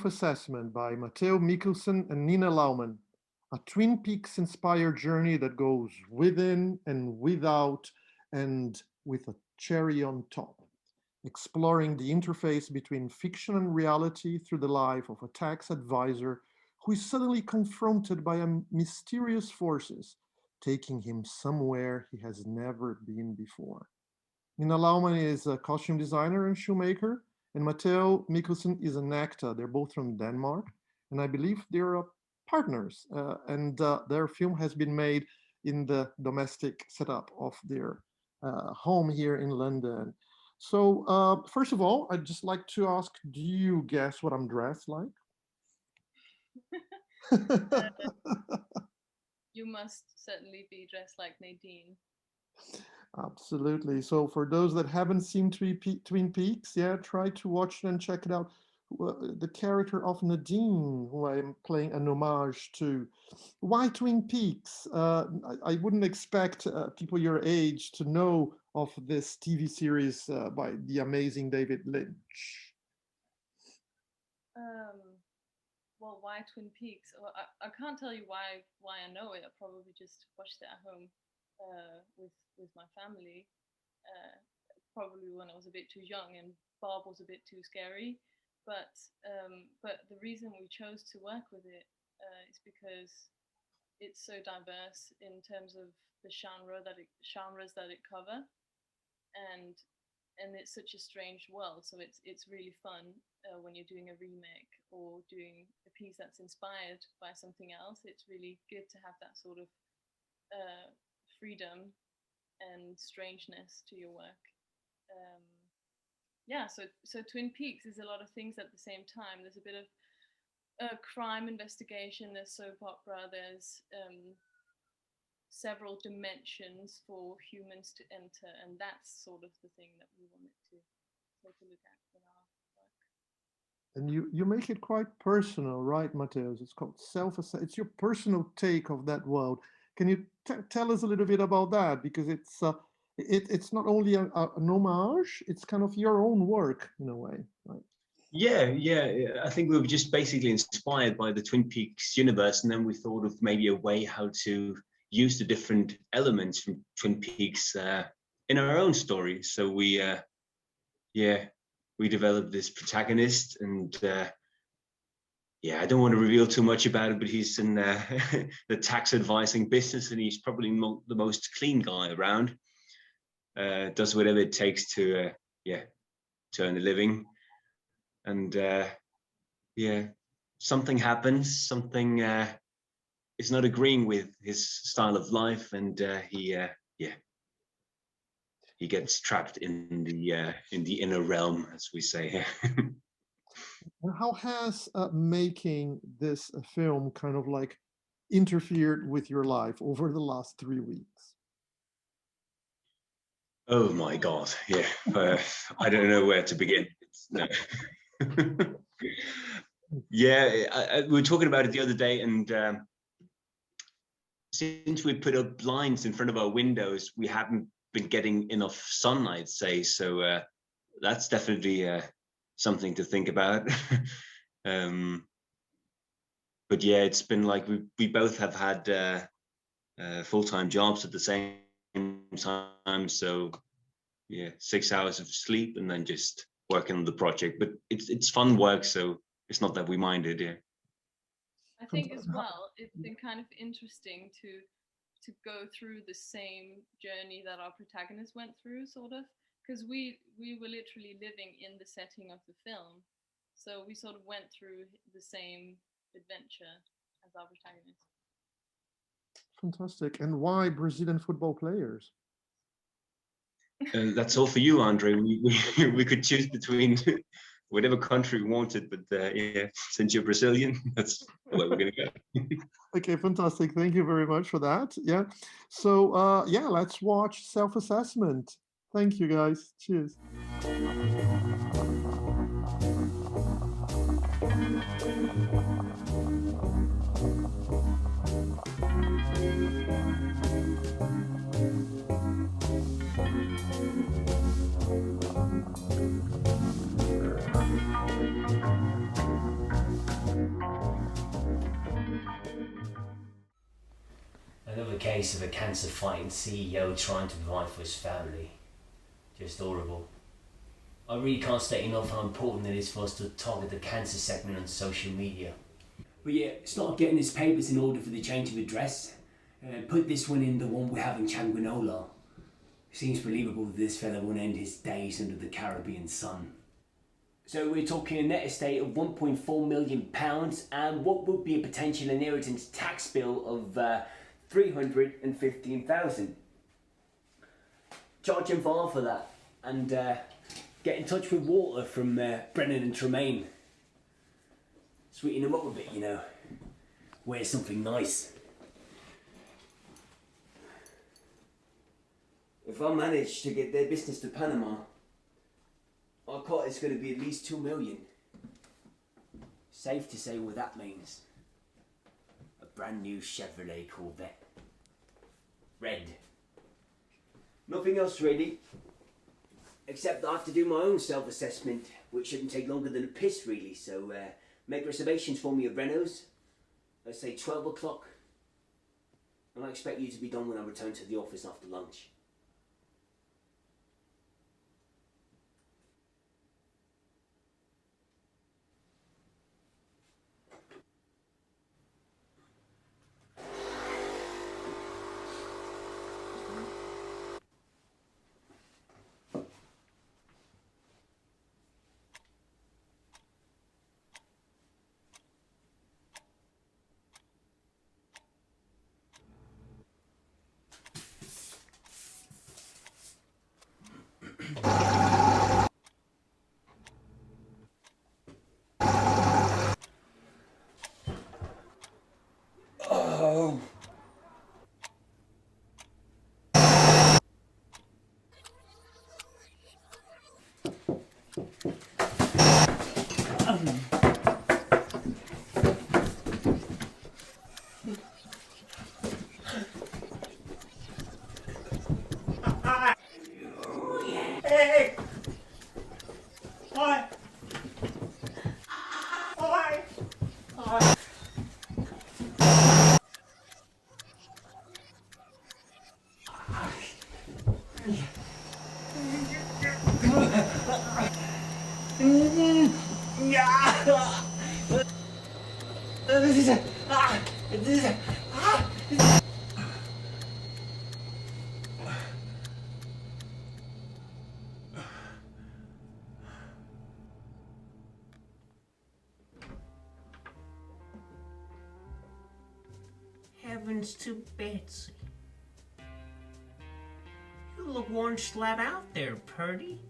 Self-Assessment by Matteo Mikkelsen and Nina Laumann, a Twin Peaks-inspired journey that goes within and without and with a cherry on top, exploring the interface between fiction and reality through the life of a tax advisor who is suddenly confronted by mysterious forces, taking him somewhere he has never been before. Nina Laumann is a costume designer and shoemaker, and Matteo Mikkelsen is an actor. They're both from Denmark, and I believe they're partners. And their film has been made in the domestic setup of their home here in London. So first of all, I'd just like to ask, do you guess what I'm dressed like? You must certainly be dressed like Nadine. Absolutely. So for those that haven't seen Twin Peaks, yeah, try to watch it and check it out. The character of Nadine, who I am playing an homage to. Why Twin Peaks? I wouldn't expect people your age to know of this TV series by the amazing David Lynch. Well, why Twin Peaks? Well, I can't tell you why I know it. I probably just watched it at home with my family. Probably when I was a bit too young and Bob was a bit too scary. But the reason we chose to work with it is because it's so diverse in terms of the genres that it cover, and it's such a strange world. So it's really fun when you're doing a remake or doing a piece that's inspired by something else. It's really good to have that sort of freedom and strangeness to your work. So Twin Peaks is a lot of things at the same time. There's a bit of crime investigation, there's soap opera, there's several dimensions for humans to enter, and that's sort of the thing that we wanted to take a look at in our work. And you make it quite personal, right, Mateus? It's called it's your personal take of that world. Can you tell us a little bit about that? Because it's not only an homage, it's kind of your own work in a way, right? Yeah. I think we were just basically inspired by the Twin Peaks universe, and then we thought of maybe a way how to use the different elements from Twin Peaks in our own story. So we developed this protagonist, and I don't want to reveal too much about it, but he's in the tax advising business, and he's probably the most clean guy around. Does whatever it takes to earn a living, and something happens, something is not agreeing with his style of life, and he gets trapped in the inner realm, as we say. And how has making this film kind of like interfered with your life over the last 3 weeks? Oh my God, yeah. I don't know where to begin. No. We were talking about it the other day, and since we put up blinds in front of our windows, we haven't been getting enough sun, I'd say. So that's definitely something to think about. But yeah, it's been like we both have had full-time jobs at the same time. So 6 hours of sleep and then just working on the project. But it's fun work, so it's not that we minded. Yeah. I think as well, it's been kind of interesting to go through the same journey that our protagonist went through, sort of, because we were literally living in the setting of the film, so we sort of went through the same adventure as our protagonist. Fantastic. And why Brazilian football players? That's all for you, Andre. We could choose between whatever country we wanted, but since you're Brazilian, that's where we're gonna go. Okay, fantastic. Thank you very much for that. Yeah. So let's watch Self-Assessment. Thank you, guys. Cheers. Another case of a cancer-fighting CEO trying to provide for his family. Just horrible. I really can't state enough how important it is for us to target the cancer segment on social media. But yeah, start getting his papers in order for the change of address. Put this one in the one we have in Changuinola. Seems believable that this fella won't end his days under the Caribbean sun. So we're talking a net estate of £1.4 million and what would be a potential inheritance tax bill of £315,000. Charge him for that and get in touch with Walter from Brennan and Tremaine. Sweeten him up a bit, you know. Wear something nice. If I manage to get their business to Panama, our cut is going to be at least 2 million. Safe to say what that means. A brand new Chevrolet Corvette. Red. Nothing else really. Except I have to do my own self-assessment, which shouldn't take longer than a piss really, so make reservations for me at Renault's. Let's say 12 o'clock. And I expect you to be done when I return to the office after lunch. Oh. Hey! Hi! Hi! Hi! Heavens to Betsy. You look one slab out there, Purdy.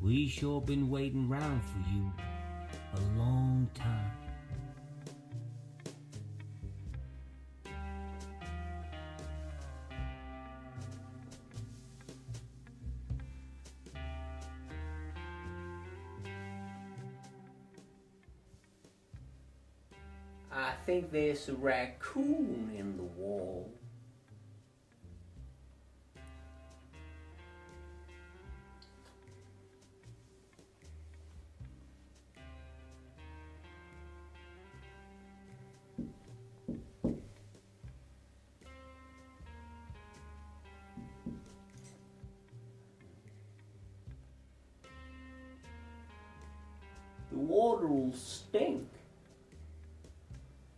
We sure been waiting round for you a long time. I think there's a raccoon in the wall. The water'll stink.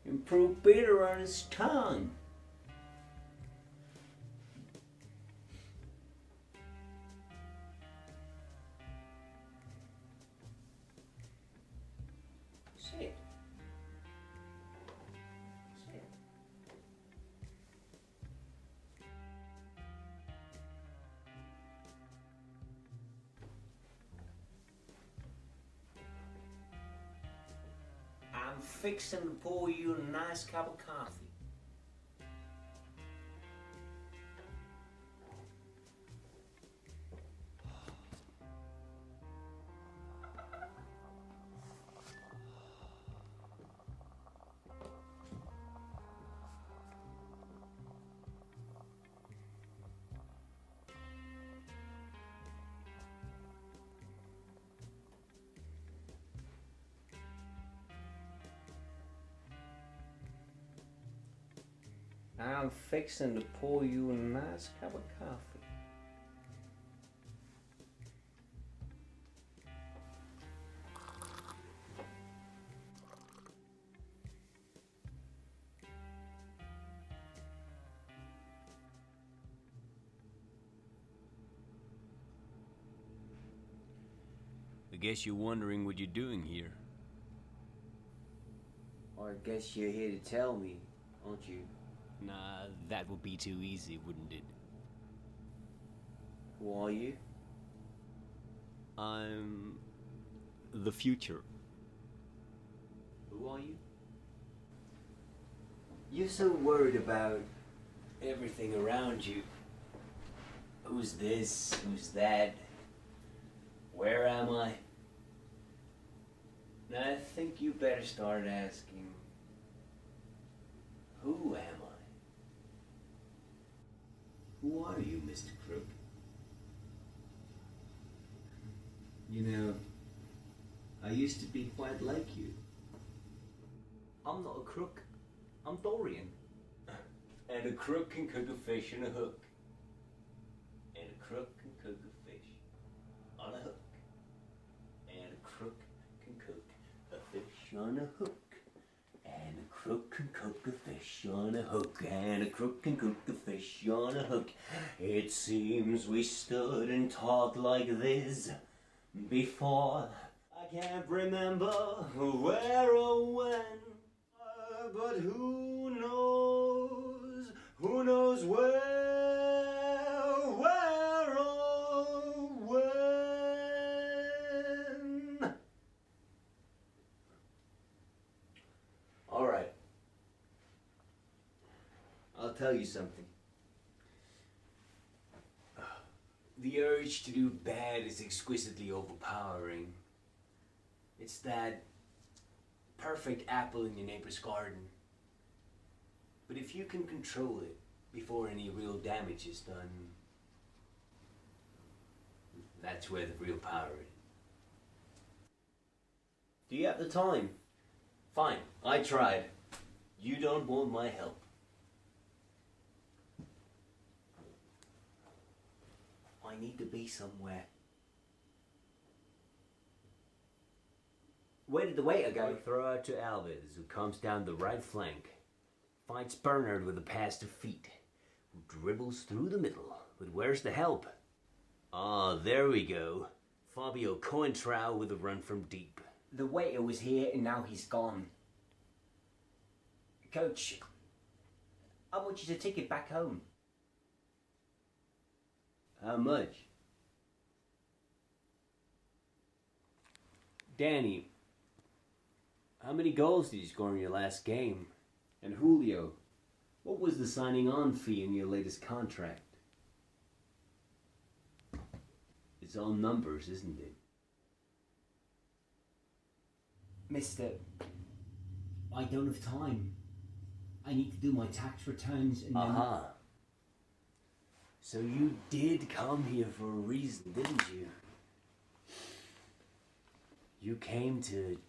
Improve bitter on his tongue. Sit. Sit. I'm fixing to pour you a nice cup of coffee. I'm fixing to pour you a nice cup of coffee. I guess you're wondering what you're doing here. I guess you're here to tell me, aren't you? Nah, that would be too easy, wouldn't it? Who are you? I'm the future. Who are you? You're so worried about everything around you. Who's this? Who's that? Where am I? Now I think you better start asking, who am I? Who are you, Mr. Crook? You know, I used to be quite like you. I'm not a crook, I'm Dorian. And a crook can cook a fish on a hook. And a crook can cook a fish on a hook. And a crook can cook a fish on a hook. And a crook can cook a fish on a hook. And a crook can cook a fish on a hook. It seems we stood and talked like this before. I can't remember where or when. But who knows? Who knows where or when? All right. I'll tell you something. The urge to do bad is exquisitely overpowering. It's that perfect apple in your neighbor's garden. But if you can control it before any real damage is done, that's where the real power is. Do you have the time? Fine, I tried. You don't want my help. I need to be somewhere. Where did the waiter go? I throw out to Alves, who comes down the right flank. Fights Bernard with a pass to feet, who dribbles through the middle. But where's the help? Ah, there we go. Fabio Coentrao with a run from deep. The waiter was here and now he's gone. Coach, I want you to take it back home. How much? Danny, how many goals did you score in your last game? And Julio, what was the signing on fee in your latest contract? It's all numbers, isn't it? Mister, I don't have time. I need to do my tax returns and then... Aha. So you did come here for a reason, didn't you? You came to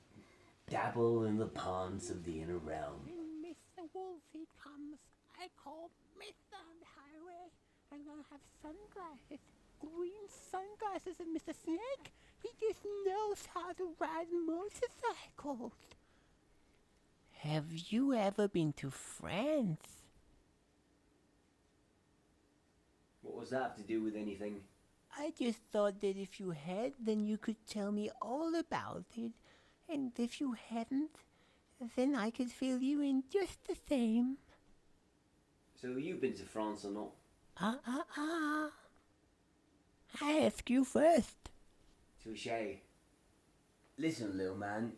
dabble in the ponds of the inner realm. When Mr. Wolfie comes, I call Mr. on the highway. I'm gonna have sunglasses. Green sunglasses and Mr. Snake. He just knows how to ride motorcycles. Have you ever been to France? what was that to do with anything? I just thought that if you had, then you could tell me all about it. And if you hadn't, then I could fill you in just the same. So have you been to France or not? I ask you first. Touché. Listen, little man.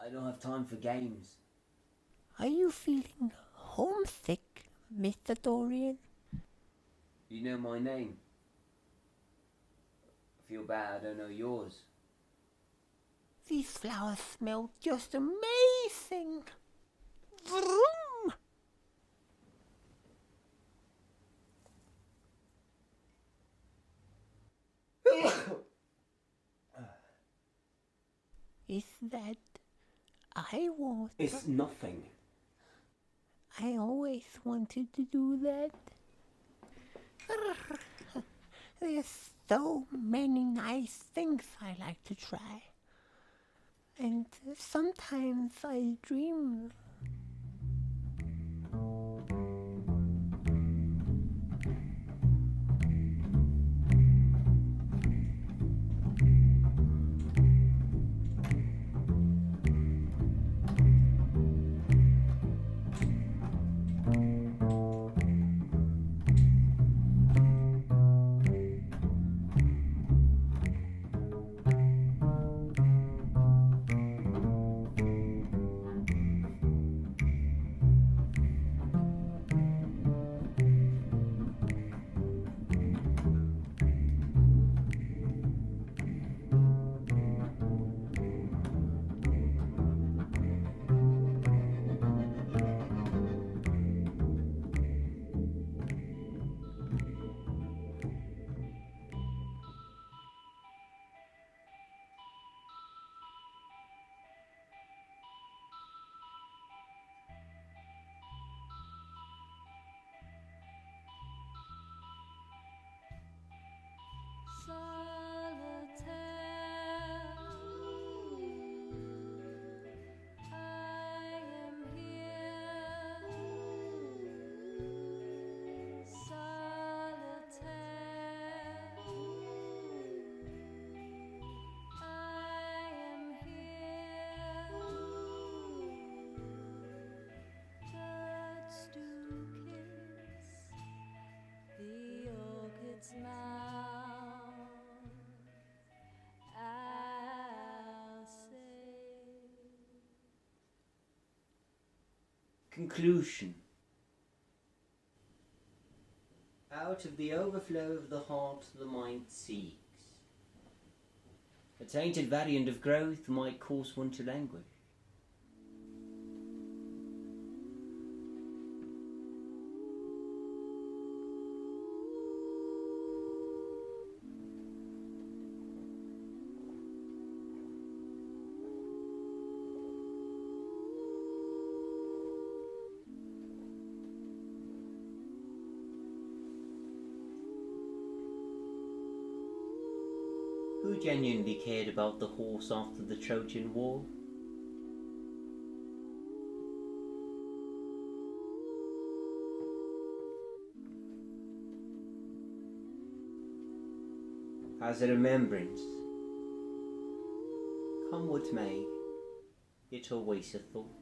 I don't have time for games. Are you feeling homesick, Mr. Dorian? You know my name. I feel bad I don't know yours. These flowers smell just amazing. Vroom! Is that I want? It's nothing. I always wanted to do that. There's so many nice things I like to try. And sometimes I dream. Conclusion. Out of the overflow of the heart the mind seeks. A tainted variant of growth might cause one to languish. Who genuinely cared about the horse after the Trojan War? As a remembrance, come what may, it always a thought.